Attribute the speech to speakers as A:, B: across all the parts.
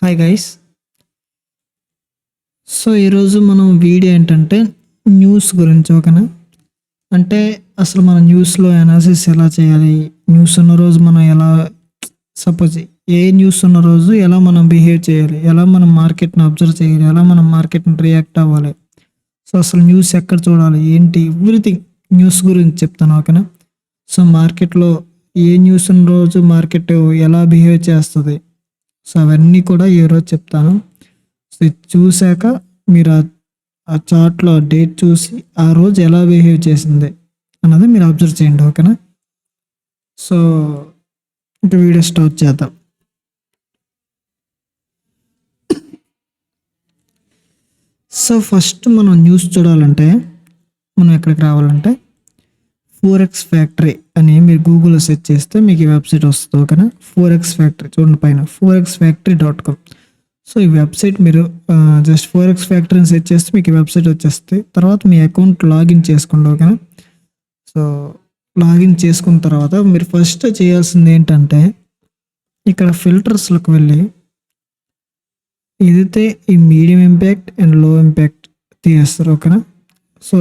A: Hi guys. So ఈరోజు మనం video ఏంటంటే న్యూస్ గురించి. ఓకేనా? అంటే అసలు మన న్యూస్లో అనాలిసిస్ ఎలా చేయాలి, న్యూస్ ఉన్న రోజు మనం ఎలా సపోజ్ ఏ న్యూస్ ఉన్న రోజు ఎలా మనం బిహేవ్ చేయాలి, ఎలా మనం మార్కెట్ని అబ్జర్వ్ చేయాలి, ఎలా మనం మార్కెట్ని రియాక్ట్ అవ్వాలి, సో అసలు న్యూస్ ఎక్కడ చూడాలి ఏంటి ఎవ్రీథింగ్ న్యూస్ గురించి చెప్తాను. ఓకేనా? సో మార్కెట్లో ఏ న్యూస్ ఉన్న రోజు మార్కెట్ ఎలా బిహేవ్ చేస్తుంది, సో అవన్నీ కూడా ఈరోజు చెప్తాను. సో ఇది చూశాక మీరు ఆ చార్ట్లో డేట్ చూసి ఆ రోజు ఎలా బిహేవ్ చేసింది అన్నది మీరు అబ్జర్వ్ చేయండి. ఓకేనా? సో ఇంకా వీడియో స్టార్ట్ చేద్దాం. సో ఫస్ట్ మనం న్యూస్ చూడాలంటే మనం ఎక్కడికి రావాలంటే ఫోరెక్స్ ఫ్యాక్టరీ అని మీరు గూగుల్లో సెర్చ్ చేస్తే మీకు ఈ వెబ్సైట్ వస్తుంది. ఓకేనా? ఫోరెక్స్ ఫ్యాక్టరీ చూడండి పైన forexfactory.com. సో ఈ వెబ్సైట్ మీరు జస్ట్ ఫోరెక్స్ ఫ్యాక్టరీని సెర్చ్ చేస్తే మీకు ఈ వెబ్సైట్ వచ్చేస్తుంది. తర్వాత మీ అకౌంట్ లాగిన్ చేసుకోండి. ఓకేనా? సో లాగిన్ చేసుకున్న తర్వాత మీరు ఫస్ట్ చేయాల్సింది ఏంటంటే ఇక్కడ ఫిల్టర్స్లోకి వెళ్ళి ఏదైతే ఈ మీడియం ఇంపాక్ట్ అండ్ లో ఇంపాక్ట్ తీసేస్తారు. ఓకేనా? సో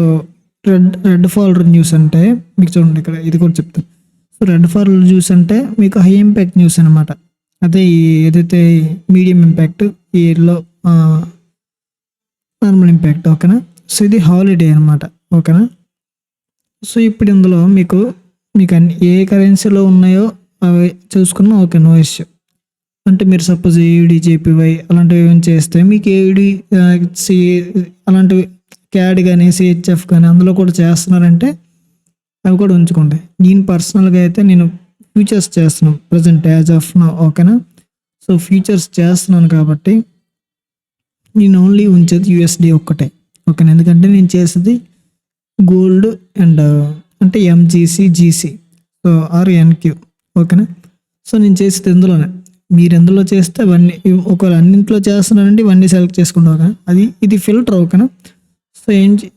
A: రెడ్ ఫాలోవర్ న్యూస్ అంటే మీకు చూడండి ఇక్కడ ఇది కూడా చెప్తాను. సో రెడ్ ఫాలోవర్ న్యూస్ అంటే మీకు హై ఇంపాక్ట్ న్యూస్ అనమాట. అదే ఏదైతే మీడియం ఇంపాక్ట్, ఈ ఎల్లో నార్మల్ ఇంపాక్ట్. ఓకేనా? సో ఇది హాలిడే అనమాట. ఓకేనా? సో ఇప్పుడు ఇందులో మీకు అన్ని ఏ కరెన్సీలో ఉన్నాయో అవి చూసుకున్నా ఓకే, నో ఇష్యూ. అంటే మీరు సపోజ్ ఏఈడి, జేపీవై అలాంటివి ఏమైనా చేస్తే మీకు ఏఈడి, అలాంటివి క్యాడ్ కానీ సిహెచ్ఎఫ్ కానీ అందులో కూడా చేస్తున్నారంటే అవి కూడా ఉంచుకోండి. నేను పర్సనల్గా అయితే నేను ఫ్యూచర్స్ చేస్తున్నాను ప్రజెంట్ యాజ్ ఆఫ్ నౌ. ఓకేనా? సో ఫ్యూచర్స్ చేస్తున్నాను కాబట్టి నేను ఓన్లీ ఉంచేది యూఎస్డి ఒక్కటే. ఓకేనా? ఎందుకంటే నేను చేసేది గోల్డ్ అండ్ అంటే ఎంజీసీ, జీసీ, సో ఎన్క్యూ. ఓకేనా? సో నేను చేసేది ఎందులోనే, మీరు ఎందులో చేస్తే అవన్నీ, ఒకవేళ అన్నింటిలో చేస్తున్నానంటే ఇవన్నీ సెలెక్ట్ చేసుకుంటాం. ఓకేనా? ఇది ఫిల్టర్. ఓకేనా? సో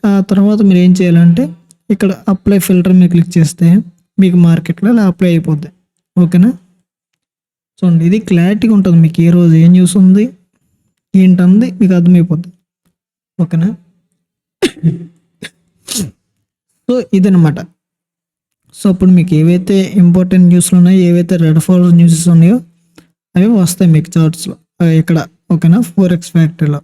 A: ఆ తర్వాత మీరు ఏం చేయాలంటే ఇక్కడ అప్లై ఫిల్టర్ మీద క్లిక్ చేస్తే మీకు మార్కెట్లో ఇలా అప్లై అయిపోద్ది. ఓకేనా? చూడండి ఇది క్లారిటీగా ఉంటుంది, మీకు ఏ రోజు ఏ న్యూస్ ఉంది ఏంటంది మీకు అర్థమైపోద్ది. ఓకేనా? సో ఇదనమాట. సో అప్పుడు మీకు ఏవైతే ఇంపార్టెంట్ న్యూస్లు ఉన్నాయో, ఏవైతే రెడ్ ఫాలోవర్ న్యూసెస్ ఉన్నాయో అవి వస్తాయి మీకు చార్ట్స్లో ఇక్కడ. ఓకేనా? ఫోరెక్స్ ఫ్యాక్టరీలో.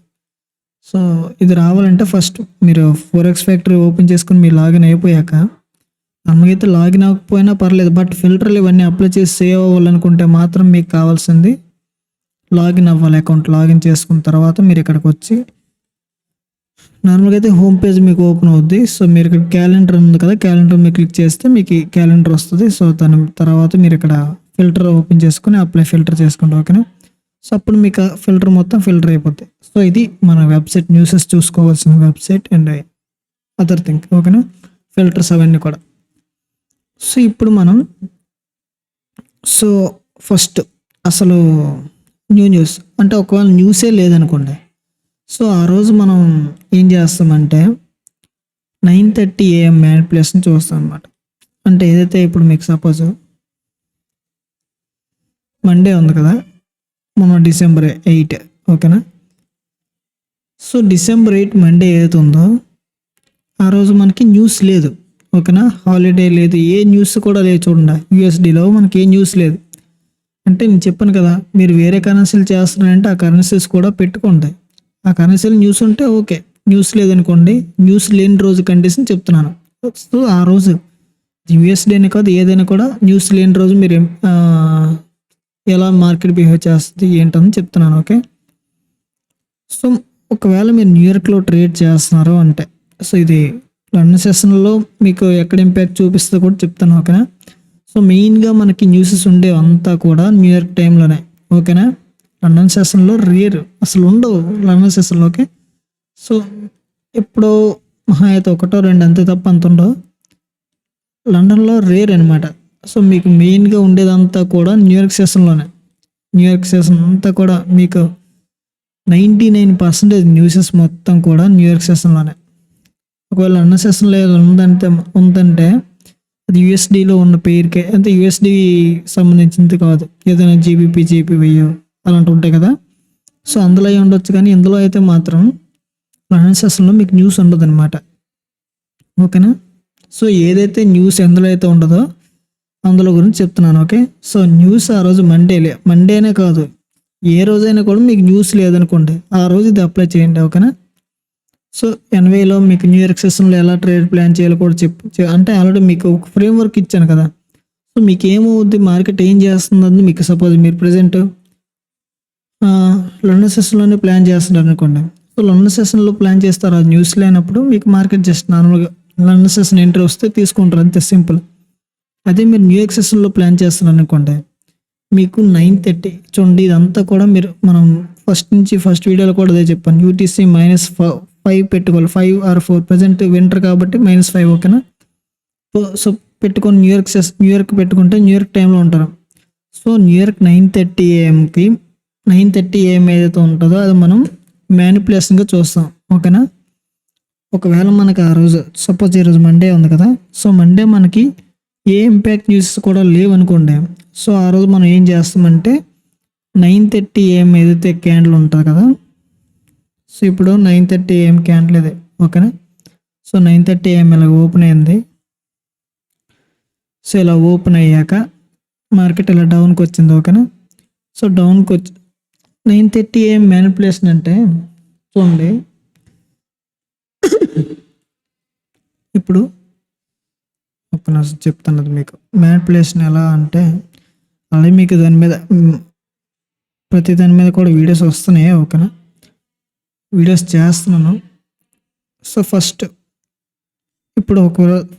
A: సో ఇది రావాలంటే ఫస్ట్ మీరు ఫోరెక్స్ ఫ్యాక్టరీ ఓపెన్ చేసుకుని మీరు లాగిన్ అయిపోయాక, నమ్మకైతే లాగిన్ అవ్వకపోయినా పర్లేదు, బట్ ఫిల్టర్లు ఇవన్నీ అప్లై చేసి సేవ్ అవ్వాలనుకుంటే మాత్రం మీకు కావాల్సింది లాగిన్ అవ్వాలి. అకౌంట్ లాగిన్ చేసుకున్న తర్వాత మీరు ఇక్కడికి వచ్చి నార్మల్గా అయితే హోమ్ పేజ్ మీకు ఓపెన్ అవుద్ది. సో మీరు ఇక్కడ క్యాలెండర్ ఉంది కదా, క్యాలెండర్ మీరు క్లిక్ చేస్తే మీకు క్యాలెండర్ వస్తుంది. సో దాని తర్వాత మీరు ఇక్కడ ఫిల్టర్ ఓపెన్ చేసుకుని అప్లై ఫిల్టర్ చేసుకుంటాం. ఓకేనా? సో అప్పుడు మీకు ఫిల్టర్ మొత్తం ఫిల్టర్ అయిపోతాయి. సో ఇది మన వెబ్సైట్ న్యూసెస్ చూసుకోవాల్సిన వెబ్సైట్ అండ్ అదర్ థింగ్. ఓకేనా? ఫిల్టర్స్ అవన్నీ కూడా. సో ఇప్పుడు మనం సో ఫస్ట్ అసలు న్యూస్ అంటే ఒకవేళ న్యూసే లేదనుకోండి, సో ఆ రోజు మనం ఏం చేస్తామంటే 9:30 AM మ్యానిపులేషన్ చూస్తాం అనమాట. అంటే ఏదైతే ఇప్పుడు మీకు సపోజ్ మండే ఉంది కదా, మన December 8. ఓకేనా? సో December 8 మండే ఏదైతే ఉందో ఆ రోజు మనకి న్యూస్ లేదు. ఓకేనా? హాలిడే లేదు, ఏ న్యూస్ కూడా లేదు. చూడండి యూఎస్డీలో మనకి ఏ న్యూస్ లేదు. అంటే నేను చెప్పాను కదా, మీరు వేరే కరెన్సీలు చేస్తున్నారంటే ఆ కరెన్సీస్ కూడా పెట్టుకోండి. ఆ కరెన్సీలు న్యూస్ ఉంటే ఓకే, న్యూస్ లేదనుకోండి, న్యూస్ లేని రోజు కండిషన్ చెప్తున్నాను. సో ఆ రోజు యూఎస్డీనే కాదు ఏదైనా కూడా న్యూస్ లేని రోజు మీరు ఎలా మార్కెట్ బిహేవ్ చేస్తుంది ఏంటని చెప్తున్నాను. ఓకే? సో ఒకవేళ మీరు న్యూయార్క్లో ట్రేడ్ చేస్తున్నారు అంటే, సో ఇది లండన్ సెషన్లో మీకు ఎక్కడ ఇంపాక్ట్ చూపిస్తుందో కూడా చెప్తాను. ఓకేనా? సో మెయిన్గా మనకి న్యూసెస్ ఉండేవి అంతా కూడా న్యూయార్క్ టైంలోనే. ఓకేనా? లండన్ సెషన్లో రేర్, అసలు ఉండవు లండన్ సెషన్లో. ఓకే? సో ఎప్పుడో మహా అయితే 1 or 2 అంతే తప్ప అంత ఉండవు. లండన్లో రేర్ అనమాట. సో మీకు మెయిన్గా ఉండేదంతా కూడా న్యూయార్క్ సెషన్లోనే. న్యూయార్క్ సెషన్ అంతా కూడా మీకు 99% న్యూసెస్ మొత్తం కూడా న్యూయార్క్ సెషన్లోనే. ఒకవేళ లండన్ సెషన్లో ఉందంటే అది యూఎస్డీలో ఉన్న పేరుకే, అంటే యూఎస్డీ సంబంధించింది కాదు, ఏదైనా జీబీపీ, జేపీవై అలాంటివి ఉంటాయి కదా, సో అందులో అయి ఉండొచ్చు, కానీ ఇందులో అయితే మాత్రం లండన్ సెషన్లో మీకు న్యూస్ ఉండదు అనమాట. ఓకేనా. సో ఏదైతే న్యూస్ ఎందులో అయితే ఉండదో అందులో గురించి చెప్తున్నాను. ఓకే. సో న్యూస్ ఆ రోజు మండేనే కాదు, ఏ రోజైనా కూడా మీకు న్యూస్ లేదనుకోండి, ఆ రోజు ఇది అప్లై చేయండి. ఓకేనా. సో ఎన్వైలో మీకు న్యూ ఇయర్ సెషన్లో ఎలా ట్రేడ్ ప్లాన్ చేయాలో కూడా అంటే ఆల్రెడీ మీకు ఒక ఫ్రేమ్వర్క్ ఇచ్చాను కదా. సో మీకు ఏమవుద్ది, మార్కెట్ ఏం చేస్తుందని మీకు సపోజ్ మీరు ప్రజెంట్ లండన్ సెషన్లోనే ప్లాన్ చేస్తున్నారు అనుకోండి. సో లండన్ సెషన్లో ప్లాన్ చేస్తారు, అది న్యూస్ లేనప్పుడు మీకు మార్కెట్ జస్ట్ నార్మల్గా లండన్ సెషన్ ఎంట్రీ వస్తే తీసుకుంటారు, అంతే సింపుల్. అదే మీరు న్యూ ఇయర్ సెషన్లో ప్లాన్ చేస్తున్నారు అనుకోండి, మీకు 9:30 చూడండి. ఇదంతా కూడా మనం ఫస్ట్ వీడియోలో కూడా అదే చెప్పాను. యూటీసీ -5 పెట్టుకోవాలి, 5 or 4. ప్రజెంట్ వింటర్ కాబట్టి -5. ఓకేనా. సో పెట్టుకొని న్యూ ఇయర్కి పెట్టుకుంటే న్యూ ఇయర్క్ టైంలో ఉంటారు. సో న్యూ ఇయర్క్ 9:30 AM-కి 9:30 AM ఏదైతే ఉంటుందో అది మనం మ్యానిపులేషన్గా చూస్తాం. ఓకేనా. ఒకవేళ మనకి ఆ రోజు సపోజ్ ఈరోజు మండే ఉంది కదా. సో మండే మనకి ఏ ఇంపాక్ట్ న్యూస్ కూడా లేవు అనుకోండి. సో ఆ రోజు మనం ఏం చేస్తామంటే 9:30 AM ఏదైతే క్యాండిల్ ఉంటుంది కదా. సో ఇప్పుడు 9:30 AM క్యాండిల్ ఇది. ఓకేనా. సో 9:30 AM ఇలా ఓపెన్ అయింది. సో ఇలా ఓపెన్ అయ్యాక మార్కెట్ ఇలా డౌన్కి వచ్చింది. ఓకేనా. సో డౌన్కి వచ్చి 9:30 AM మ్యానిపులేషన్ అంటే చూడండి, ఇప్పుడు చెప్తున్నది మీకు మ్యానిపులేషన్ ఎలా అంటే, అలాగే మీకు దాని మీద ప్రతి దాని మీద కూడా వీడియోస్ వస్తున్నాయి. ఓకేనా. వీడియోస్ చేస్తున్నాను. సో ఇప్పుడు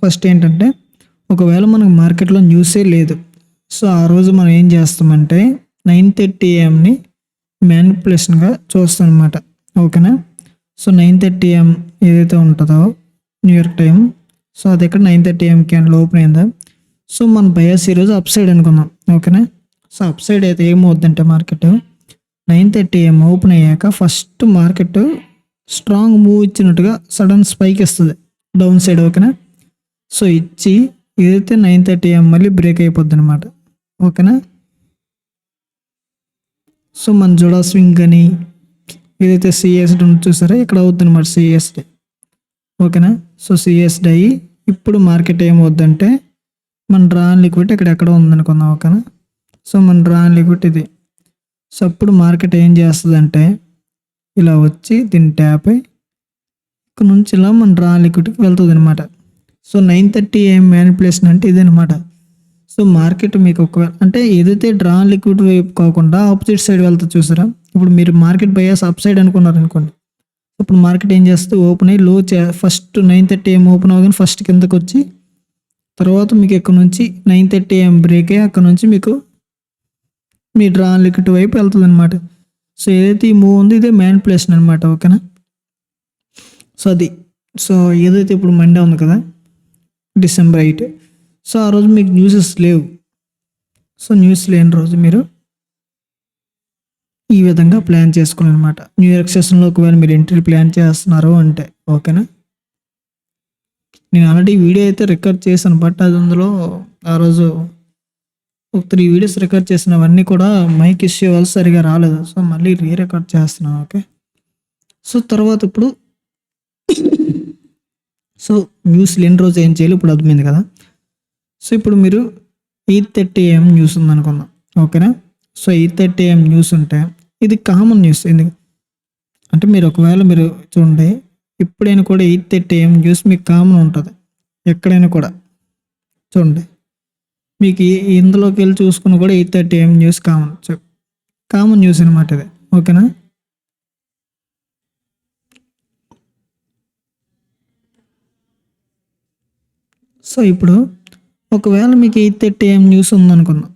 A: ఫస్ట్ ఏంటంటే, ఒకవేళ మనకు మార్కెట్లో న్యూసే లేదు, సో ఆ రోజు మనం ఏం చేస్తామంటే 9:30 AMని మ్యానిపులేషన్గా చూస్తాం అనమాట. ఓకేనా. సో 9:30 AM ఏదైతే ఉంటుందో న్యూ ఇయర్ టైం, సో అది ఇక్కడ 9:30 AM క్యాండిల్ ఓపెన్ అయిందా. సో మన బయాస్ ఈరోజు అప్ సైడ్ అనుకుందాం. ఓకేనా. సో అప్ సైడ్ అయితే ఏమవుద్దంటే మార్కెట్ 9:30 AM ఓపెన్ అయ్యాక ఫస్ట్ మార్కెట్ స్ట్రాంగ్ మూవ్ ఇచ్చినట్టుగా సడన్ స్పైక్ ఇస్తుంది డౌన్ సైడ్. ఓకేనా. సో ఇచ్చి ఏదైతే 9:30 AM మళ్ళీ బ్రేక్ అయిపోద్ది అనమాట. ఓకేనా. సో మన జోడా స్వింగ్ అని ఏదైతే సిఎస్డి చూసారో ఇక్కడ అవుద్ది అనమాట, సిఎస్డి. ఓకేనా. సో సిఎస్డి అయ్యి ఇప్పుడు మార్కెట్ ఏమవుద్దంటే మన డ్రా అండ్ లిక్విడిటీ ఇక్కడ ఎక్కడ ఉందనుకుందాం. ఓకేనా. సో మన డ్రా అండ్ లిక్విడిటీ ఇది. సో అప్పుడు మార్కెట్ ఏం చేస్తుందంటే ఇలా వచ్చి దీన్ని ట్యాప్ అయ్యి ఇక్కడ నుంచి ఇలా మన డ్రా అండ్ లిక్విడిటీకి వెళ్తుంది అనమాట. సో 9:30 AM మ్యానిపులేషన్ అంటే ఇదనమాట. సో మార్కెట్ మీకు ఒకవేళ అంటే ఏదైతే డ్రా అండ్ లిక్విడిటీ వైపు కాకుండా ఆపోజిట్ సైడ్ వెళ్తుంది చూసారా. ఇప్పుడు మీరు మార్కెట్ బయాస్ అప్ సైడ్ అనుకున్నారు అనుకోండి, ఇప్పుడు మార్కెట్ ఏం చేస్తే ఓపెన్ అయ్యి ఫస్ట్ 9:30 AM ఓపెన్ అవ్వగానే ఫస్ట్ కిందకు వచ్చి తర్వాత మీకు ఇక్కడ నుంచి 9:30 AM బ్రేక్ అయ్యి అక్కడ నుంచి మీకు మీ డ్రా అండ్ లిక్విడిటీ వైపు వెళ్తుంది అనమాట. సో ఏదైతే ఈ మూవ్ ఉందో ఇదే మ్యానిపులేషన్ అనమాట. ఓకేనా. సో ఏదైతే ఇప్పుడు మండే ఉంది కదా, December 8. సో ఆ రోజు మీకు న్యూసెస్ లేవు. సో న్యూస్ లేని రోజు మీరు ఈ విధంగా ప్లాన్ చేసుకోవాలి అనమాట. న్యూ ఇయర్ సెషన్లో ఒకవేళ మీరు ఎంట్రీ ప్లాన్ చేస్తున్నారు అంటే. ఓకేనా. నేను ఆల్రెడీ వీడియో అయితే రికార్డ్ చేశాను, బట్ అది అందులో ఆ రోజు ఒక 3 వీడియోస్ రికార్డ్ చేసినవన్నీ కూడా మైక్ ఇష్యూ వల్ల సరిగా రాలేదు. సో మళ్ళీ రికార్డ్ చేస్తున్నాను. ఓకే. సో తర్వాత ఇప్పుడు సో న్యూస్ లేని రోజు ఏం చేయాలి ఇప్పుడు అర్థమైంది కదా. సో ఇప్పుడు మీరు 8:30 AM న్యూస్ ఉందనుకుందాం. ఓకేనా. సో 8:30 AM న్యూస్ ఉంటే ఇది కామన్ న్యూస్. ఎందుకు అంటే మీరు ఒకవేళ మీరు చూడండి, ఎప్పుడైనా కూడా 8:30 AM న్యూస్ మీకు కామన్ ఉంటుంది ఎక్కడైనా కూడా. చూడండి మీకు ఇందులోకి వెళ్ళి చూసుకుని కూడా 8:30 AM న్యూస్ కామన్ న్యూస్ అనమాట ఇది. ఓకేనా. సో ఇప్పుడు ఒకవేళ మీకు 8:30 AM న్యూస్ ఉందనుకుందాం.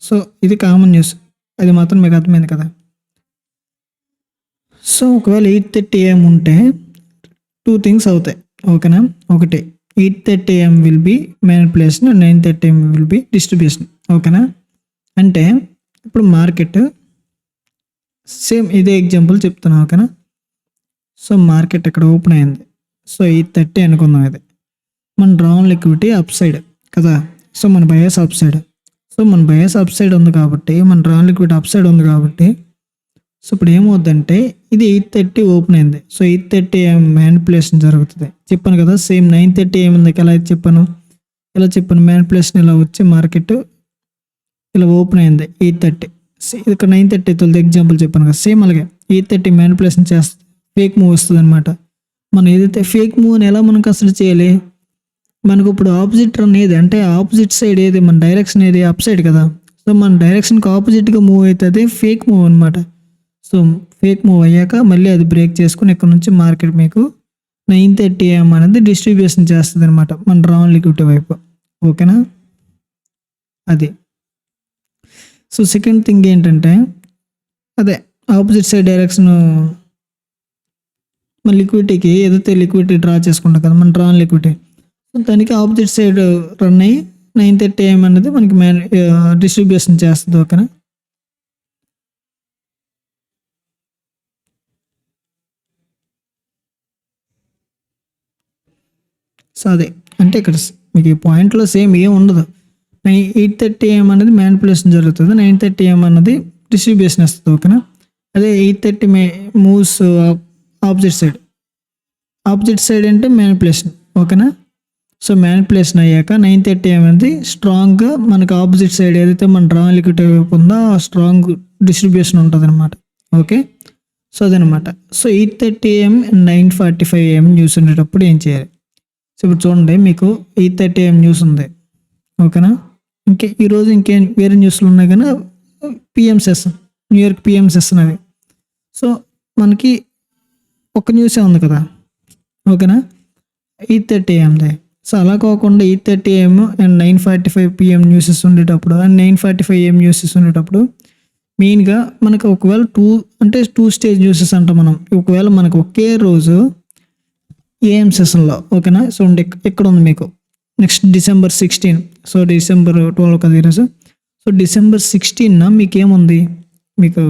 A: సో ఇది కామన్ న్యూస్, అది మాత్రం మీకు అర్థమైంది కదా. సో ఒకవేళ 8:30 AM ఉంటే 2 థింగ్స్ అవుతాయి. ఓకేనా. ఒకటి 8:30 AM will be manipulation and 9:30 AM will be distribution. ఓకేనా. అంటే ఇప్పుడు మార్కెట్ సేమ్ ఇదే ఎగ్జాంపుల్ చెప్తున్నా. ఓకేనా. సో మార్కెట్ ఇక్కడ ఓపెన్ అయింది. సో 8:30 అనుకుందాం. ఇది మన draw on liquidity up side కదా. సో మన బయాస్ అప్ సైడ్. సో మన బయాస్ అప్ సైడ్ ఉంది కాబట్టి మన draw on liquidity up side ఉంది కాబట్టి సో ఇప్పుడు ఏమవుద్దంటే ఇది 8:30 ఓపెన్ అయింది. సో 8:30 AM మ్యానిపులేషన్ జరుగుతుంది. చెప్పాను కదా సేమ్ 9:30 AM ఎలా అయితే చెప్పాను, ఇలా చెప్పాను మ్యానిపులేషన్ ఇలా వచ్చి మార్కెట్ ఇలా ఓపెన్ అయింది 8:30. ఇక్కడ 9:30 తొలి ఎగ్జాంపుల్ చెప్పాను కదా సేమ్ అలాగే 8:30 మ్యానిపులేషన్ చేస్తే ఫేక్ మూవ్ వస్తుంది అనమాట. మనం ఏదైతే ఫేక్ మూవ్ అని ఎలా మనం కన్సిడర్ చేయాలి, మనకు ఇప్పుడు ఆపోజిట్ రన్ ఏది అంటే ఆపోజిట్ సైడ్ ఏది మన డైరెక్షన్ ఏది అప్ సైడ్ కదా. సో మన డైరెక్షన్కి ఆపోజిట్గా మూవ్ అవుతుంది ఫేక్ మూవ్ అనమాట. సో ఫేక్ మూవ్ అయ్యాక మళ్ళీ అది బ్రేక్ చేసుకుని ఇక్కడ నుంచి మార్కెట్ మీకు 9:30 AM అనేది డిస్ట్రిబ్యూషన్ చేస్తుంది అనమాట మన రాన్ లిక్విడిటీ వైపు. ఓకేనా, అది. సో సెకండ్ థింగ్ ఏంటంటే అదే ఆపోజిట్ సైడ్ డైరెక్షన్ మన లిక్విడిటీకి ఏదైతే లిక్విడిటీ డ్రా చేసుకుంటాం కదా మన డ్రాన్ లిక్విడిటీ, దానికి ఆపోజిట్ సైడ్ రన్ అయ్యి 9:30 AM అనేది మనకి డిస్ట్రిబ్యూషన్ చేస్తుంది. ఓకేనా, సో అదే అంటే ఇక్కడ మీకు ఈ పాయింట్లో సేమ్ ఏం ఉండదు. 8:30 AM అనేది మ్యానిపులేషన్ జరుగుతుంది, 9:30 AM అన్నది డిస్ట్రిబ్యూషన్ వస్తుంది. ఓకేనా, అదే 8:30 మూవ్స్ ఆపోజిట్ సైడ్ అంటే మ్యానిపులేషన్. ఓకేనా, సో మ్యానిపులేషన్ అయ్యాక 9:30 AM అనేది స్ట్రాంగ్గా మనకు ఆపోజిట్ సైడ్ ఏదైతే మన డ్రాన్ లిక్విడిటీ వైపు ఉందో ఆ స్ట్రాంగ్ డిస్ట్రిబ్యూషన్ ఉంటుంది అనమాట. ఓకే, సో అదనమాట. So 8:30 AM and 9:45 AM news ఉండేటప్పుడు ఏం చేయాలి. సో ఇప్పుడు చూడండి మీకు 8:30 AM న్యూస్ ఉంది. ఓకేనా, ఈరోజు ఇంకేం వేరే న్యూస్లు ఉన్నాయి కానీ PM session, New York PM session అవి. సో మనకి ఒక న్యూసే ఉంది కదా. ఓకేనా, 8:30 AMదే. సో అలా కాకుండా 8:30 AM అండ్ 9:45 PM న్యూసెస్ ఉండేటప్పుడు అండ్ 9:45 AM న్యూసెస్ ఉండేటప్పుడు మెయిన్గా మనకు ఒకవేళ టూ స్టేజ్ న్యూసెస్ అంటాం మనం. ఒకవేళ మనకు ఒకే రోజు AM సెషన్లో. ఓకేనా, సో ఇక్కడ ఉంది మీకు నెక్స్ట్ December 16. సో December 12 కదా ఈరోజు. సో December 16 మీకు ఏముంది, మీకు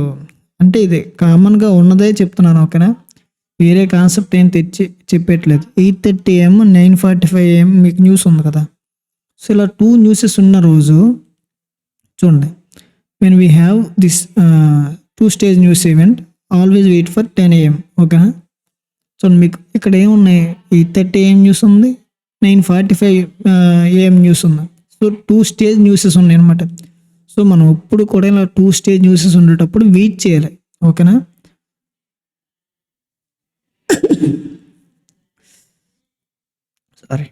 A: అంటే ఇది కామన్గా ఉన్నదే చెప్తున్నాను. ఓకేనా, వేరే కాన్సెప్ట్ ఏం తెచ్చి చెప్పేట్లేదు. 8:30 AM 9:45 AM మీకు న్యూస్ ఉంది కదా. సో ఇలా 2 న్యూసెస్ ఉన్న రోజు చూడండి, when we have this 2 stage news event always wait for 10 AM. ఓకేనా, చూడండి మీకు ఇక్కడ ఏమున్నాయి, 8:30 AM న్యూస్ ఉంది, 9:45 AM న్యూస్ ఉంది. సో 2 స్టేజ్ న్యూసెస్ ఉన్నాయి అనమాట. సో మనం ఇప్పుడు కూడా ఇలా 2 స్టేజ్ న్యూసెస్ ఉండేటప్పుడు వెయిట్ చేయాలి. ఓకేనా, సారీ.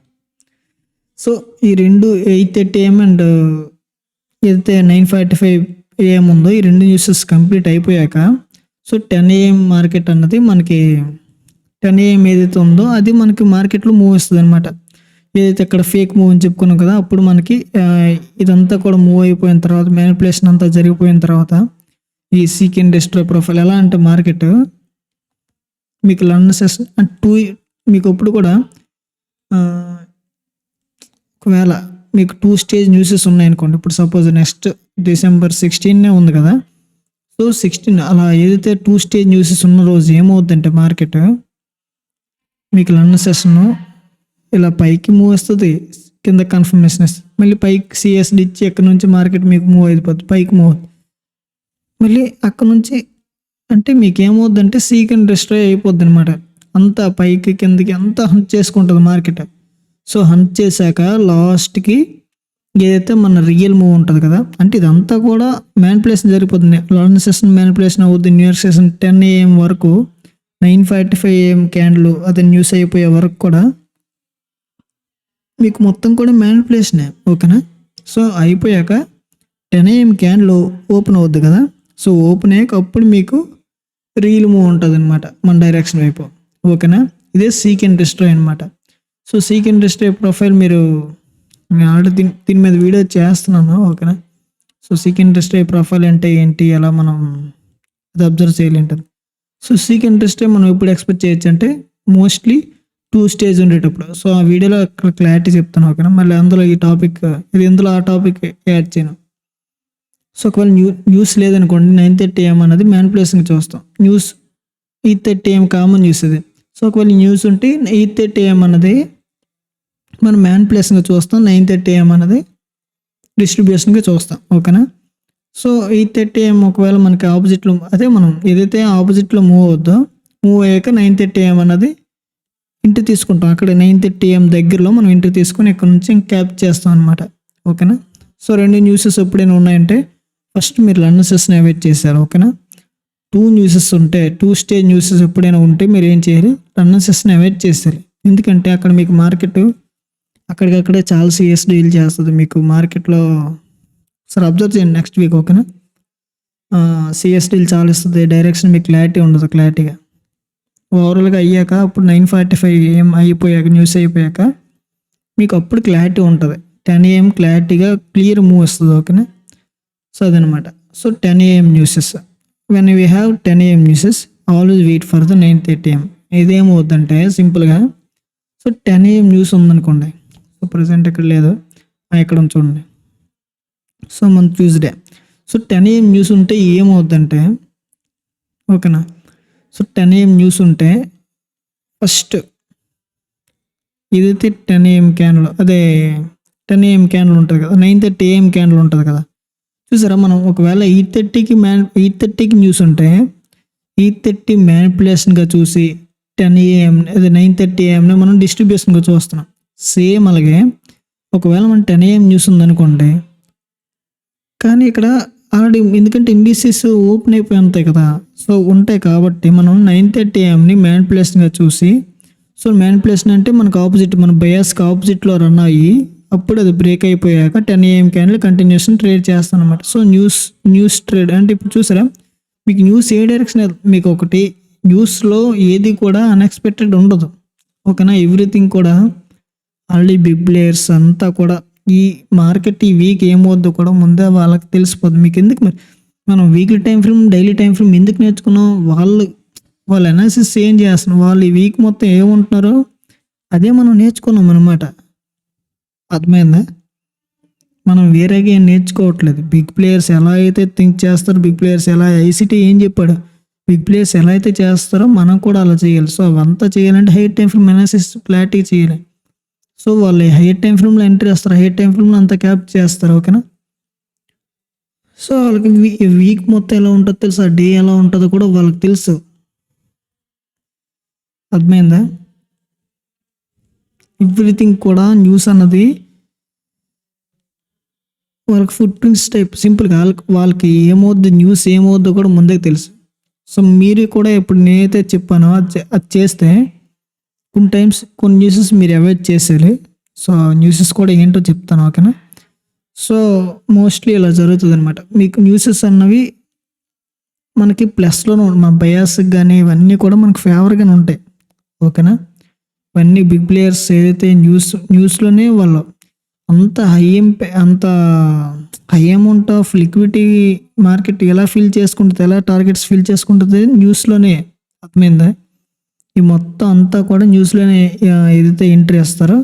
A: సో ఈ రెండు 8:30 AM అండ్ ఏదైతే 9:45 AM ఉందో ఈ రెండు న్యూసెస్ కంప్లీట్ అయిపోయాక సో 10 AM మార్కెట్ అన్నది మనకి 10 AM ఏదైతే ఉందో అది మనకి మార్కెట్లో మూవ్ వస్తుంది అనమాట. ఏదైతే ఇక్కడ ఫేక్ మూవ్ అని చెప్పుకున్నాం కదా, అప్పుడు మనకి ఇదంతా కూడా మూవ్ అయిపోయిన తర్వాత మ్యానిపులేషన్ అంతా జరిగిపోయిన తర్వాత ఈ సీక్ అండ్ డిస్ట్రాయ్ ప్రొఫైల్ ఎలా అంటే మార్కెట్ మీకు లండన్ సెషన్ మీకు ఇప్పుడు కూడా ఒకవేళ మీకు 2 స్టేజ్ న్యూసెస్ ఉన్నాయనుకోండి. ఇప్పుడు సపోజ్ నెక్స్ట్ December 16 ఉంది కదా. సో 16 అలా ఏదైతే 2 స్టేజ్ న్యూసెస్ ఉన్న రోజు ఏమవుద్దంటే మార్కెట్ మీకు లండన్ సెషన్ ఇలా పైకి మూవ్ వస్తుంది, కింద కన్ఫర్మేషన్ వస్తుంది, మళ్ళీ పైకి CSD ఇచ్చి ఎక్కడ నుంచి మార్కెట్ మీకు మూవ్ అయిపోతుంది, పైకి మూవ్ అవుతుంది. మళ్ళీ అక్కడ నుంచి అంటే మీకు ఏమవుద్దంటే సీక్ అండ్ డిస్ట్రాయ్ అయిపోద్ది అనమాట. అంతా పైకి కిందకి అంతా హంట్ చేసుకుంటుంది మార్కెట్. సో హంట్ చేశాక లాస్ట్కి ఏదైతే మన రియల్ మూవ్ ఉంటుంది కదా, అంటే ఇదంతా కూడా మ్యానిపులేషన్ జరిగిపోతుంది. లండన్ సెషన్ మ్యానిపులేషన్ అవుద్ది, న్యూయార్క్ సెషన్ 10 AM వరకు, 9:45 AM క్యాండిల్ అది న్యూస్ అయిపోయే వరకు కూడా మీకు మొత్తం కూడా మ్యానిపులేషనే. ఓకేనా, సో అయిపోయాక 10 AM క్యాండిల్ ఓపెన్ అవుద్ది కదా. సో ఓపెన్ అయ్యాక అప్పుడు మీకు రియల్ మూవ్ ఉంటుంది అనమాట మన డైరెక్షన్ వైపు. ఓకేనా, ఇదే సీక్ అండ్ డిస్ట్రాయ్ అనమాట. So seek and destroy profile నేను ఆల్రెడీ దీని మీద వీడియో చేస్తున్నాను. ఓకేనా, so seek and destroy profile అంటే ఏంటి, ఎలా మనం అది అబ్జర్వ్ చేయాలంటారు. సో సీక్ అండ్ డిస్ట్రాయ్ మనం ఎప్పుడు ఎక్స్పెక్ట్ చేయొచ్చు అంటే మోస్ట్లీ 2 స్టేజ్ ఉండేటప్పుడు. సో ఆ వీడియోలో అక్కడ క్లారిటీ చెప్తాను. ఓకేనా, మళ్ళీ అందులో ఈ టాపిక్ ఇందులో ఆ టాపిక్ యాడ్ చేయను. సో ఒకవేళ న్యూస్ లేదనుకోండి 9:30 AM అన్నది మ్యానిపులేషన్కి చూస్తాం. న్యూస్ 8:30 AM కామన్ న్యూస్ ఇది. సో ఒకవేళ న్యూస్ ఉంటే 8:30 AM అన్నది మనం మ్యానిపులేషన్గా చూస్తాం, 9:30 AM అన్నది డిస్ట్రిబ్యూషన్గా చూస్తాం. ఓకేనా, సో 8:30 AM ఒకవేళ మనకి ఆపోజిట్‌లో అదే మనం ఏదైతే ఆపోజిట్‌లో మూవ్ అవుద్దో, మూవ్ అయ్యాక 9:30 AM అన్నది ఎంట్రీ తీసుకుంటాం. అక్కడ 9:30 AM దగ్గరలో మనం ఎంట్రీ తీసుకొని ఇక్కడ నుంచి క్యాప్ చేస్తాం అనమాట. ఓకేనా. సో 2 న్యూసెస్ ఎప్పుడైనా ఉన్నాయంటే ఫస్ట్ మీరు లండన్ సెషన్ అవాయిడ్ చేశారు. ఓకేనా. 2 న్యూసెస్ ఉంటే 2 స్టేజ్ న్యూసెస్ ఎప్పుడైనా ఉంటే మీరు ఏం చేయాలి, లండన్ సెషన్ అవాయిడ్ చేసేయాలి. ఎందుకంటే అక్కడ మీకు మార్కెట్ అక్కడికక్కడే చాలా సిఎస్ డీల్ చేస్తుంది మీకు మార్కెట్‌లో. ఒకసారి అబ్జర్వ్ చేయండి నెక్స్ట్ వీక్. ఓకేనా. సిఎస్ డీల్ చాలా ఇస్తుంది. డైరెక్షన్ మీకు క్లారిటీ ఉండదు క్లారిటీగా. ఓవరాల్‌గా అయ్యాక అప్పుడు 9:45 AM అయిపోయాక న్యూస్ అయిపోయాక మీకు అప్పుడు క్లారిటీ ఉంటది. 10 AM క్లారిటీగా క్లియర్ మూవ్ వస్తది. ఓకేనా. సో అదనమాట. So 10 AM newses. When we have 10 AM newses always wait for the 9:30 AM. ఇదేమవుద్దంటే సింపుల్‌గా సో 10 AM న్యూస్ ఉందనుకోండి. సో ప్రెజెంట్ ఇక్కడ లేదు. ఇక్కడ ఉంది చూడండి. సో మన ట్యూస్డే. సో 10 AM న్యూస్ ఉంటే ఏమవుద్దంటే ఓకేనా. సో 10 AM న్యూస్ ఉంటే ఫస్ట్ ఏదైతే 10 AM క్యాండిల్ అదే 10 AM క్యాండిల్ ఉంటుంది కదా, 9:30 AM క్యాండిల్ ఉంటుంది కదా. చూసారా మనం ఒకవేళ 8:30కి న్యూస్ ఉంటే 8:30 మ్యానిపులేషన్గా చూసి 10 AM అదే 9:30 AMని మనం డిస్ట్రిబ్యూషన్గా చూస్తున్నాం. సేమ్ అలాగే ఒకవేళ మన 10 AM న్యూస్ ఉందనుకోండి, కానీ ఇక్కడ ఆల్రెడీ ఎందుకంటే ఇండిసెస్ ఓపెన్ అయిపోయి ఉంటాయి కదా. సో ఉంటాయి కాబట్టి మనం 9:30 AMని మ్యానిపులేషన్గా చూసి, సో మ్యానిపులేషన్ అంటే మనకు ఆపోజిట్ మన బయాస్కి ఆపోజిట్లో రన్ అయ్యి అప్పుడు అది బ్రేక్ అయిపోయాక 10 AM క్యాండిల్ కంటిన్యూషన్ ట్రేడ్ చేస్తాను అనమాట. సో న్యూస్ ట్రేడ్ అంటే ఇప్పుడు చూసారా మీకు న్యూస్ ఏ డైరెక్షన్ మీకు ఒకటి న్యూస్లో ఏది కూడా అన్ఎక్స్పెక్టెడ్ ఉండదు. ఓకేనా. ఎవ్రీథింగ్ కూడా ఆల్రెడీ బిగ్ ప్లేయర్స్ అంతా కూడా ఈ మార్కెట్ ఈ వీక్ ఏమవుద్దో కూడా ముందే వాళ్ళకి తెలిసిపోద్ది. మీకు ఎందుకు మరి మనం weekly time frame daily time frame ఎందుకు నేర్చుకున్నాం, వాళ్ళ అనాలిసిస్ ఏం చేస్తున్నాం, వాళ్ళు ఈ వీక్ మొత్తం ఏముంటున్నారో అదే మనం నేర్చుకున్నాం అనమాట. అర్థమైందా. మనం వేరేగా ఏం నేర్చుకోవట్లేదు. బిగ్ ప్లేయర్స్ ఎలా అయితే థింక్ చేస్తారో, బిగ్ ప్లేయర్స్ ఎలా ఐసిటీ ఏం చెప్పాడు, బిగ్ ప్లేయర్స్ ఎలా అయితే చేస్తారో మనం కూడా అలా చేయాలి. సో అవంతా చేయాలంటే high time frame analysis clarity చేయాలి. సో వాళ్ళు హైయర్ టైం ఫ్రేమ్లో ఎంట్రీ చేస్తారు, హైయర్ టైం ఫ్రేమ్లో అంతా క్యాప్ చేస్తారు. ఓకేనా. సో వాళ్ళకి వీక్ మొత్తం ఎలా ఉంటుందో తెలుసు, ఆ డే ఎలా ఉంటుందో కూడా వాళ్ళకి తెలుసు. అర్థమైందా. ఎవ్రీథింగ్ కూడా న్యూస్ అన్నది వాళ్ళకి ఫుట్ ప్రింట్స్ టైప్ సింపుల్గా వాళ్ళకి ఏమవుద్ది న్యూస్ ఏమవుద్దో కూడా ముందే తెలుసు. సో మీరు కూడా ఇప్పుడు నేనైతే చెప్పానో అది చేస్తే కొన్ని టైమ్స్ కొన్ని న్యూసెస్ మీరు అవాయిడ్ చేసేయాలి. సో న్యూసెస్ కూడా ఏంటో చెప్తాను. ఓకేనా. సో మోస్ట్లీ ఇలా జరుగుతుంది అనమాట. మీకు న్యూసెస్ అన్నవి మనకి ప్లస్లోనే మన బయాస్కి కానీ ఇవన్నీ కూడా మనకు ఫేవర్గానే ఉంటాయి. ఓకేనా. ఇవన్నీ బిగ్ ప్లేయర్స్ ఏదైతే న్యూస్లోనే వాళ్ళు అంత high amount of liquidity market ఎలా ఫిల్ చేసుకుంటుంది, ఎలా టార్గెట్స్ ఫిల్ చేసుకుంటుంది న్యూస్లోనే. అర్థమైందా. ఈ మొత్తం అంతా కూడా న్యూస్లోనే ఏదైతే ఎంట్రీ వేస్తారో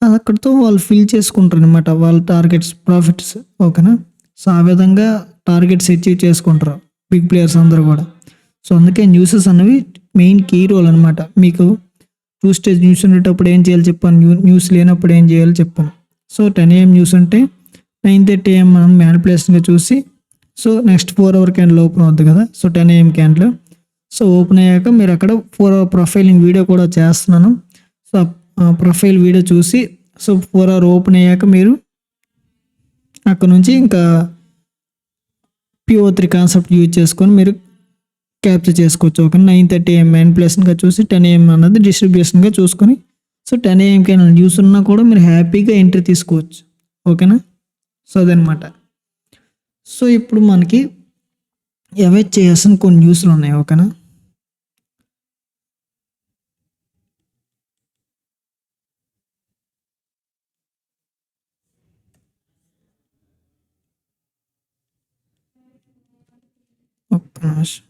A: అక్కడితో వాళ్ళు ఫిల్ చేసుకుంటారు అనమాట వాళ్ళ టార్గెట్స్ ప్రాఫిట్స్. ఓకేనా. సో ఆ విధంగా టార్గెట్స్ అచీవ్ చేసుకుంటారు బిగ్ ప్లేయర్స్ అందరూ కూడా. సో అందుకే న్యూసెస్ అనేవి మెయిన్ కీ రోల్ అనమాట. మీకు 2 స్టేజ్ న్యూస్ ఉండేటప్పుడు ఏం చేయాలి చెప్పాను, న్యూస్ లేనప్పుడు ఏం చేయాలి చెప్పాను. సో 10 AM న్యూస్ అంటే 9:30 AM మనం మ్యానిపులేషన్గా చూసి, so next 4 hour candle open అవుతుంది కదా. So 10 AM candle so open అయ్యాక మీరు అక్కడ 4 hour ప్రొఫైలింగ్ వీడియో కూడా చేస్తున్నాను. సో ప్రొఫైల్ వీడియో చూసి సో 4 hour ఓపెన్ అయ్యాక మీరు అక్కడ నుంచి ఇంకా PO3 కాన్సెప్ట్ యూజ్ చేసుకొని మీరు క్యాప్చర్ చేసుకోవచ్చు. ఓకే. 9:30 AM మ్యానిపులేషన్గా చూసి 10 AM అన్నది డిస్ట్రిబ్యూషన్గా చూసుకొని సో 10 AM క్యాండిల్ న్యూస్ ఉన్నా కూడా మీరు హ్యాపీగా ఎంట్రీ తీసుకోవచ్చు. ఓకేనా. సో అదనమాట. సో ఇప్పుడు మనకి అవాయిడ్ చేయాల్సిన కొన్ని న్యూస్లు ఉన్నాయి. ఓకేనా. ఒక్క నిమిషం.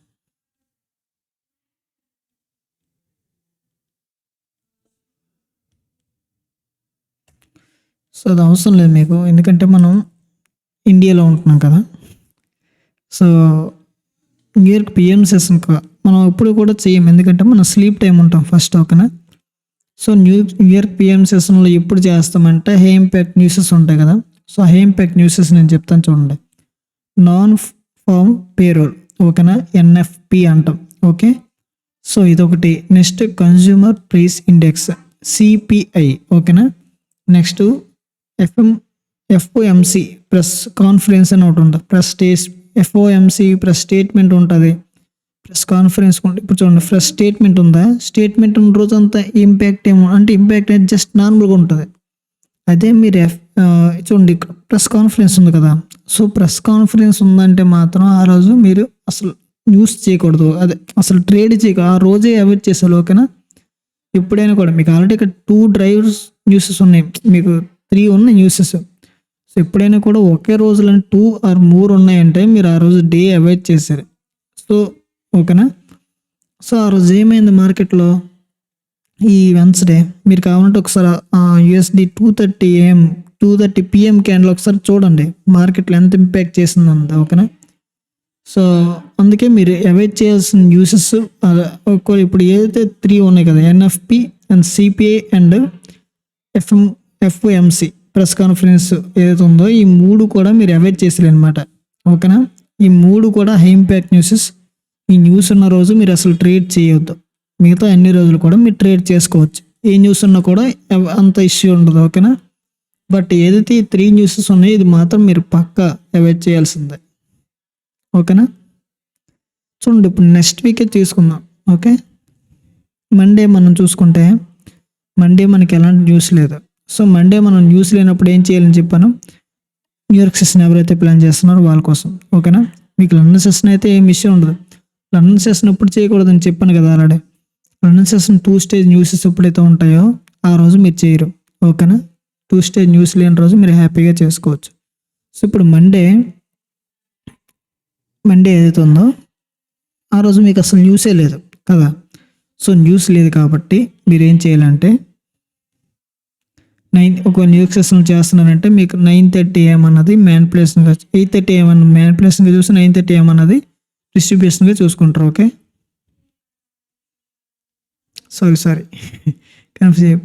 A: సో అది అవసరం లేదు మీకు, ఎందుకంటే మనం ఇండియాలో ఉంటున్నాం కదా. సో న్యూయార్క్ PM సెషన్ మనం ఎప్పుడు కూడా చేయం, ఎందుకంటే మనం స్లీప్ టైం ఉంటాం ఫస్ట్. ఓకేనా. సో న్యూయార్క్ PM సెషన్లో ఎప్పుడు చేస్తామంటే హై ఇంపాక్ట్ న్యూసెస్ ఉంటాయి కదా. సో హై ఇంపాక్ట్ న్యూసెస్ నేను చెప్తాను చూడండి. నాన్ ఫామ్ పేరోల్, ఓకేనా, ఎన్ఎఫ్పి అంటాం. ఓకే, సో ఇదొకటి. Next consumer price index CPI, ఓకేనా. నెక్స్ట్ ఎఫ్ఓఎంసి ప్రెస్ కాన్ఫరెన్స్ అని ఒకటి ఉంటుంది. ఎఫ్ఓఎంసి ప్రెస్ స్టేట్మెంట్ ఉంటుంది, ప్రెస్ కాన్ఫరెన్స్ ఉంటుంది. ఇప్పుడు చూడండి, ప్రెస్ స్టేట్మెంట్ ఉందా, స్టేట్మెంట్ ఉన్న రోజు అంతా ఇంపాక్ట్ ఏమో అంటే ఇంపాక్ట్ అనేది జస్ట్ నార్మల్గా ఉంటుంది. అదే మీరు చూడండి ఇక్కడ ప్రెస్ కాన్ఫరెన్స్ ఉంది కదా, సో ప్రెస్ కాన్ఫరెన్స్ ఉందంటే మాత్రం ఆ రోజు మీరు అసలు న్యూస్ చేయకూడదు, అదే అసలు ట్రేడ్ చేయకూడదు, ఆ రోజే అవాయిడ్ చేసేయాలి. ఓకేనా, ఎప్పుడైనా కూడా మీకు ఆల్రెడీ ఇక్కడ 2 డ్రైవ్స్ న్యూసెస్ ఉన్నాయి, మీకు 3 ఉన్నాయి న్యూసెస్. సో ఎప్పుడైనా కూడా ఒకే రోజులో 2 or more ఉన్నాయంటే మీరు ఆ రోజు డే అవాయిడ్ చేశారు. సో ఓకేనా, సో ఆ రోజు ఏమైంది మార్కెట్లో ఈ వెన్స్డే, మీరు కావాలంటే ఒకసారి యూఎస్డి 2:30 PM క్యాండిల్ ఒకసారి చూడండి మార్కెట్లో ఎంత ఇంపాక్ట్ చేసిందంత. ఓకేనా, సో అందుకే మీరు అవాయిడ్ చేయాల్సిన న్యూసెస్ ఇప్పుడు ఏదైతే 3 ఉన్నాయి కదా, ఎన్ఎఫ్పి and CPI and FOMC press conference ఏదైతే ఉందో ఈ 3 కూడా మీరు అవాయిడ్ చేసారు అనమాట. ఓకేనా, ఈ 3 కూడా హై ఇంపాక్ట్ న్యూసెస్. ఈ న్యూస్ ఉన్న రోజు మీరు అసలు ట్రేడ్ చేయవద్దు, మిగతా అన్ని రోజులు కూడా మీరు ట్రేడ్ చేసుకోవచ్చు. ఏ న్యూస్ ఉన్నా కూడా అంత ఇష్యూ ఉండదు. ఓకేనా, బట్ ఏదైతే ఈ 3 న్యూసెస్ ఉన్నాయో ఇది మాత్రం మీరు పక్కా అవాయిడ్ చేయాల్సిందే. ఓకేనా, చూడండి ఇప్పుడు నెక్స్ట్ వీకే తీసుకుందాం. ఓకే, మండే మనం చూసుకుంటే మండే మనకి ఎలాంటి న్యూస్ లేదు. సో మండే మనం న్యూస్ లేనప్పుడు ఏం చేయాలని చెప్పాను, న్యూయార్క్ సెషన్ ఎవరైతే ప్లాన్ చేస్తున్నారో వాళ్ళ కోసం. ఓకేనా, మీకు లండన్ సెషన్ అయితే ఏం విషయం ఉండదు. లండన్ సెషన్ ఎప్పుడు చేయకూడదని చెప్పాను కదా already. London session 2 stage newses ఎప్పుడైతే ఉంటాయో ఆ రోజు మీరు చేయరు. ఓకేనా, 2 స్టేజ్ న్యూస్ లేని రోజు మీరు హ్యాపీగా చేసుకోవచ్చు. సో ఇప్పుడు మండే ఏదైతే ఉందో ఆ రోజు మీకు అసలు న్యూసే లేదు కదా. సో న్యూస్ లేదు కాబట్టి మీరు ఏం చేయాలంటే ఒక న్యూస్ సెషన్ చేస్తున్నారంటే మీకు 9:30 AM అన్నది మ్యానిపులేషన్గా, 8:30 AM అన్న మ్యానిపులేషన్గా చూసి 9:30 AM అన్నది డిస్ట్రిబ్యూషన్గా చూసుకుంటారు. Okay, sorry confuse.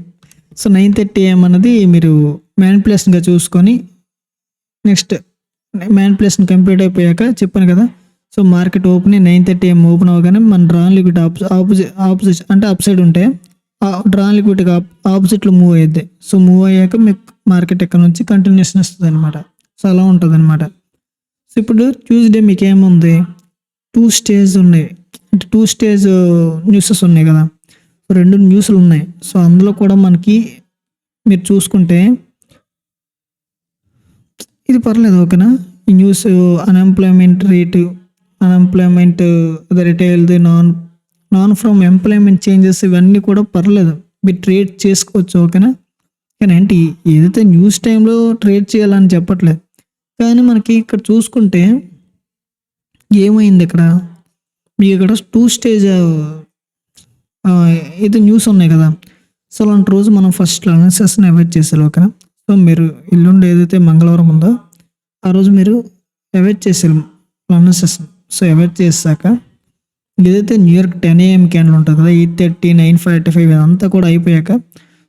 A: So 9:30 AM అన్నది మీరు మ్యానిపులేషన్గా చూసుకొని నెక్స్ట్ మ్యానిపులేషన్ కంప్లీట్ అయిపోయాక చెప్పాను కదా, so market open 9:30 AM open అవ్వగానే మన డ్రాన్ లిక్విడ్ ఆపోజిట్ అంటే అప్ సైడ్ ఉంటే డ్రాన్ లిక్విడ్ ఆపోజిట్లో మూవ్ అయ్యిద్ది. సో మూవ్ అయ్యాక మీకు మార్కెట్ ఎక్కడ నుంచి కంటిన్యూషన్ వస్తుంది అనమాట. సో అలా ఉంటుంది అనమాట. సో ఇప్పుడు ట్యూస్డే మీకు ఏముంది, 2 స్టేజ్ ఉన్నాయి, అంటే 2 స్టేజ్ న్యూసెస్ ఉన్నాయి కదా, 2 న్యూస్లు ఉన్నాయి. సో అందులో కూడా మనకి మీరు చూసుకుంటే ఇది పర్లేదు. ఓకేనా, ఈ న్యూస్ అన్ఎంప్లాయ్మెంట్ రేటు, అన్ఎంప్లాయ్మెంట్ రిటైల్ది, నాన్ ఫ్రమ్ ఎంప్లాయ్మెంట్ చేంజెస్, ఇవన్నీ కూడా పర్లేదు, మీరు ట్రేడ్ చేసుకోవచ్చు. ఓకేనా, కానీ ఏంటి ఏదైతే న్యూస్ టైంలో ట్రేడ్ చేయాలని చెప్పట్లేదు, కానీ మనకి ఇక్కడ చూసుకుంటే ఏమైంది ఇక్కడ మీకు ఇక్కడ 2 స్టేజ్ ఇది న్యూస్ ఉన్నాయి కదా. సో అలాంటి రోజు మనం ఫస్ట్ లండన్ సెషన్ అవాయిడ్ చేసారు. ఓకేనా, సో మీరు ఎల్లుండి ఏదైతే మంగళవారం ఉందో ఆ రోజు మీరు అవాయిడ్ చేసారు లండన్ సెషన్. సో అవాయిడ్ చేశాక ఏదైతే న్యూయార్క్ 10 AM క్యాండిల్ ఉంటుంది కదా, 8:30, 9:45 అదంతా కూడా అయిపోయాక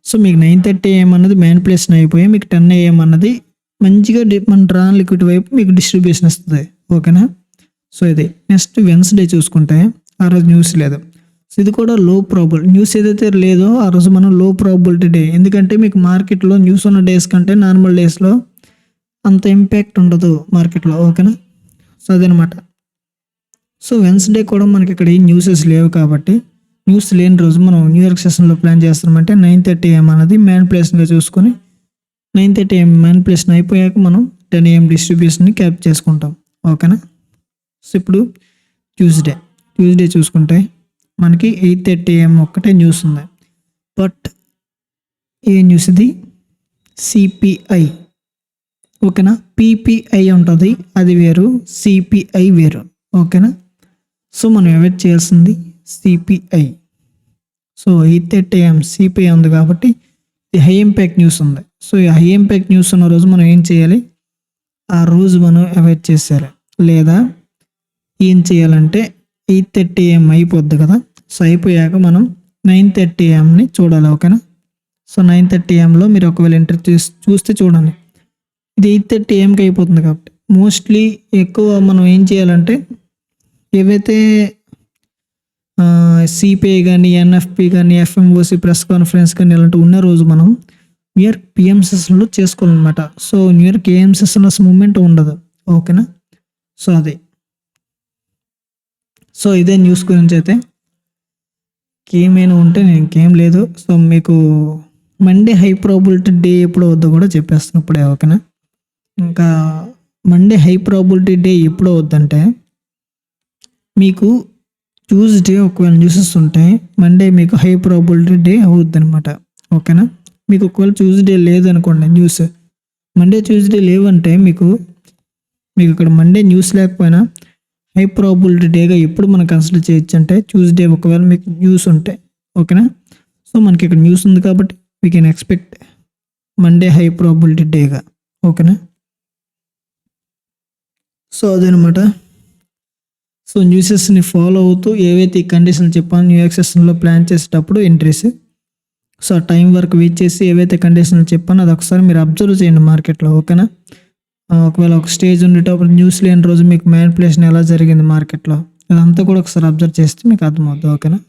A: సో మీకు 9:30 AM అన్నది మ్యానిపులేషన్ అయిపోయి మీకు 10 AM అన్నది మంచిగా మన డ్రాన్ లిక్విడ్ వైపు మీకు డిస్ట్రిబ్యూషన్ వస్తుంది. ఓకేనా, సో ఇది నెక్స్ట్ వెన్స్డే చూసుకుంటే ఆ రోజు న్యూస్ లేదు. సో ఇది కూడా లో ప్రాబుల్ న్యూస్ ఏదైతే లేదో ఆ రోజు మనం లో ప్రాబిలిటీ డే, ఎందుకంటే మీకు మార్కెట్లో న్యూస్ ఉన్న డేస్ కంటే నార్మల్ డేస్లో అంత ఇంపాక్ట్ ఉండదు మార్కెట్లో. ఓకేనా, సో అదనమాట. సో వెన్స్డే కూడా మనకి ఇక్కడ ఈ న్యూసెస్ లేవు కాబట్టి న్యూస్ లేని రోజు మనం న్యూయార్క్ సెషన్లో ప్లాన్ చేస్తామంటే 9:30 AM అనేది మ్యానిపులేషన్గా చూసుకొని 9:30 AM మ్యానిపులేషన్ అయిపోయాక మనం 10 AM డిస్ట్రిబ్యూషన్ని క్యాప్ చేసుకుంటాం. ఓకేనా, సో ఇప్పుడు ట్యూస్డే చూసుకుంటే మనకి 8:30 AM ఒక్కటే న్యూస్ ఉంది. బట్ ఏ న్యూస్ ఇది, సిపిఐ. ఓకేనా, పిపిఐ ఉంటుంది, అది వేరు, సిపిఐ వేరు. ఓకేనా, సో మనం అవాయిడ్ చేయాల్సింది సిపిఐ. సో 8:30 AM సిపిఐ ఉంది కాబట్టి ఇది హై ఇంపాక్ట్ న్యూస్ ఉంది. సో ఈ హై ఇంపాక్ట్ న్యూస్ ఉన్న రోజు మనం ఏం చేయాలి, ఆ రోజు మనం అవాయిడ్ చేసేయాలి. లేదా ఏం చేయాలంటే 8:30 AM అయిపోద్ది కదా, సో అయిపోయాక మనం 9:30 AMని చూడాలి. ఓకేనా, సో 9:30 AMలో మీరు ఒకవేళ ఎంటర్ చూస్తే చూడండి, ఇది 8:30 AMకి అయిపోతుంది కాబట్టి మోస్ట్లీ ఎక్కువ మనం ఏం చేయాలంటే ఏవైతే సిపిఐ కానీ, ఎన్ఎఫ్పి కానీ, ఎఫ్ఎంఓసి ప్రెస్ కాన్ఫరెన్స్ కానీ ఇలాంటివి ఉన్న రోజు మనం న్యూ ఇయర్ పిఎంసెస్లో చేసుకోవాలన్నమాట. సో న్యూ ఇయర్ కేఎంసెస్లో అసలు మూమెంట్ ఉండదు. ఓకేనా. సో అది. సో ఇదే న్యూస్ గురించి అయితే ఏమైనా ఉంటే నేను ఇంకేం లేదు. సో మీకు మండే హై ప్రాబిలిటీ డే ఎప్పుడు అవుద్దో కూడా చెప్పేస్తాను ఇప్పుడే. ఓకేనా. ఇంకా మండే హై ప్రాబిలిటీ డే ఎప్పుడు అవుద్దంటే మీకు ట్యూస్డే ఒకవేళ న్యూసెస్ ఉంటే మండే మీకు హై ప్రాబిలిటీ డే అవుద్ది అనమాట. ఓకేనా. మీకు ఒకవేళ ట్యూస్డే లేదనుకోండి న్యూస్, మండే ట్యూస్డే లేవంటే మీకు ఇక్కడ మండే న్యూస్ లేకపోయినా హై ప్రాబిలిటీ డేగా ఎప్పుడు మనం కన్సిడర్ చేయొచ్చు అంటే ట్యూస్డే ఒకవేళ మీకు న్యూస్ ఉంటే. ఓకేనా. సో మనకి ఇక్కడ న్యూస్ ఉంది కాబట్టి we can expect Monday high probability డేగా. ఓకేనా. సో అదనమాట. సో న్యూసెస్ని ఫాలో అవుతూ ఏవైతే ఈ కండిషన్లు చెప్పాను న్యూ ఇయర్ సెషన్లో ప్లాన్ చేసేటప్పుడు ఎంట్రీస్, సో ఆ టైం వరకు వెయిట్ చేసి ఏవైతే కండిషన్లు చెప్పానో అది ఒకసారి మీరు అబ్జర్వ్ చేయండి మార్కెట్లో. ఓకేనా. ఒకవేళ ఒక స్టేజ్ ఉండేటప్పుడు న్యూస్ లేని రోజు మీకు మ్యానిపులేషన్ ఎలా జరిగింది మార్కెట్లో, అదంతా కూడా ఒకసారి అబ్జర్వ్ చేస్తే మీకు అర్థమవుతుంది. ఓకేనా.